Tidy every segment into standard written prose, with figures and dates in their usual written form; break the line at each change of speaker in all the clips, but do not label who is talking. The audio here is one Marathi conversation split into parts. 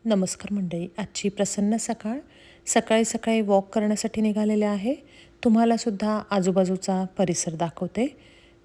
नमस्कार मंडळी. आजची प्रसन्न सकाळ. सकाळी सकाळी वॉक करण्यासाठी निघालेले आहे. तुम्हालासुद्धा आजूबाजूचा परिसर दाखवते.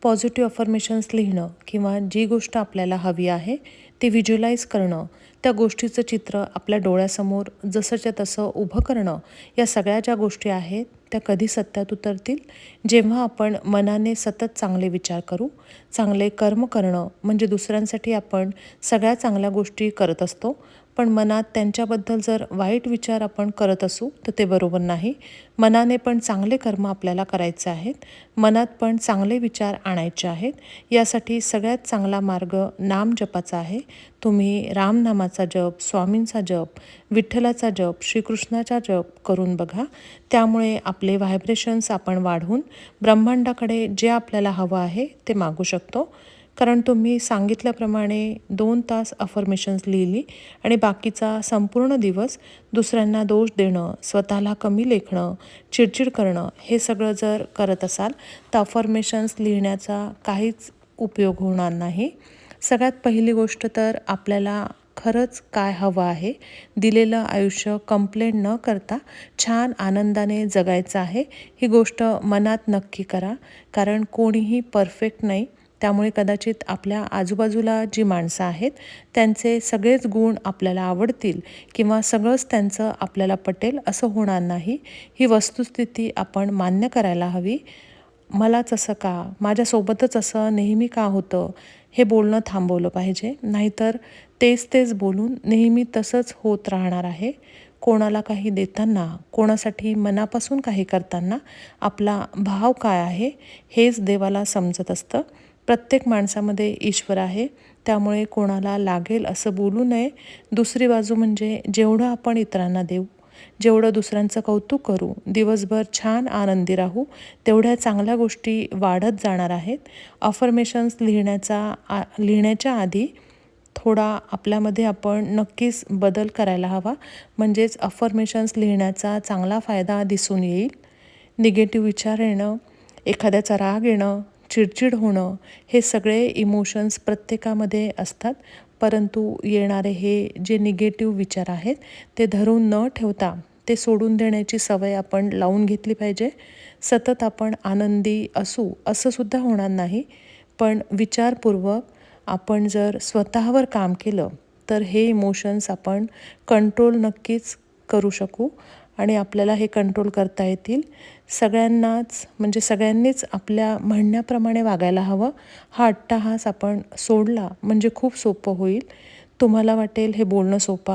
पॉझिटिव्ह अफर्मेशन्स लिहिणं किंवा जी गोष्ट आपल्याला हवी आहे ती व्हिज्युअलाइज करणं, त्या गोष्टीचं चित्र आपल्या डोळ्यासमोर जसंच्या तसं उभं करणं, या सगळ्या ज्या गोष्टी आहेत त्या कधी सत्यात उतरतील जेव्हा आपण मनाने सतत चांगले विचार करू. चांगले कर्म करणं म्हणजे दुसऱ्यांसाठी आपण सगळ्या चांगल्या गोष्टी करत असतो, पण मनात त्यांच्याबद्दल जर वाईट विचार आपण करत असू तर ते बरोबर नाही. मनाने पण चांगले कर्म आपल्याला करायचे आहेत. मनात पण चांगले विचार आणायचे आहेत. यासाठी सगळ्यात चांगला मार्ग नामजपाचा आहे. तुम्ही रामनामाचा जप, स्वामींचा जप, विठ्ठलाचा जप, श्रीकृष्णाचा जप करून बघा. त्यामुळे आपले व्हायब्रेशन्स आपण वाढवून ब्रह्मांडाकडे जे आपल्याला हवं आहे ते मागू शकतो. कारण तुम्ही सांगितल्याप्रमाणे 2 तास अफर्मेशन्स लिहिली आणि बाकीचा संपूर्ण दिवस दुसऱ्यांना दोष देणं, स्वतःला कमी लेखणं, चिडचिड करणं, हे सगळं जर करत असाल तर अफर्मेशन्स लिहिण्याचा काहीच उपयोग होणार नाही. सगळ्यात पहिली गोष्ट तर आपल्याला खरंच काय हवं आहे, दिलेलं आयुष्य कंप्लेंट न करता छान आनंदाने जगायचं आहे, ही गोष्ट मनात नक्की करा. कारण कोणीही परफेक्ट नाही. त्यामुळे कदाचित आपल्या आजूबाजूला जी माणसं आहेत त्यांचे सगळेच गुण आपल्याला आवडतील किंवा सगळंच त्यांचं आपल्याला पटेल असं होणार नाही. ही वस्तुस्थिती आपण मान्य करायला हवी. मलाच असं का, माझ्यासोबतच असं नेहमी का होतं, हे बोलणं थांबवलं पाहिजे. नाहीतर तेच बोलून नेहमी तसंच होत राहणार आहे. कोणाला काही देताना, कोणासाठी मनापासून काही करताना आपला भाव काय आहे हेच देवाला समजत असतं. प्रत्येक माणसामध्ये ईश्वर आहे. त्यामुळे कोणाला लागेल असं बोलू नये. दुसरी बाजू म्हणजे जेवढं आपण इतरांना देऊ, जेवढं दुसऱ्यांचं कौतुक करू, दिवसभर छान आनंदी राहू, तेवढ्या चांगल्या गोष्टी वाढत जाणार आहेत. अफर्मेशन्स लिहिण्याच्या आधी थोडा आपल्यामध्ये आपण नक्कीच बदल करायला हवा. म्हणजेच अफर्मेशन्स लिहिण्याचा चांगला फायदा दिसून येईल. निगेटिव्ह विचार येणं, एखाद्याचा राग येणं, चिडचिड होणं, हे सगळे इमोशन्स प्रत्येकामध्ये असतात. परंतु येणारे हे जे निगेटिव्ह विचार आहेत ते धरून न ठेवता ते सोडून देण्याची सवय आपण लावून घेतली पाहिजे. सतत आपण आनंदी असू असंसुद्धा होणार नाही. पण विचारपूर्वक आपण जर स्वतःवर काम केलं तर हे इमोशन्स आपण कंट्रोल नक्कीच करू शकू आणि आपल्याला हे कंट्रोल करता येतील. सगळ्यांनाच म्हणजे सगळ्यांनीच आपल्या म्हणण्याप्रमाणे वागायला हवं. हा अट्टाहास आपण सोडला म्हणजे खूप सोपं होईल. तुम्हाला वाटेल हे बोलणं सोपं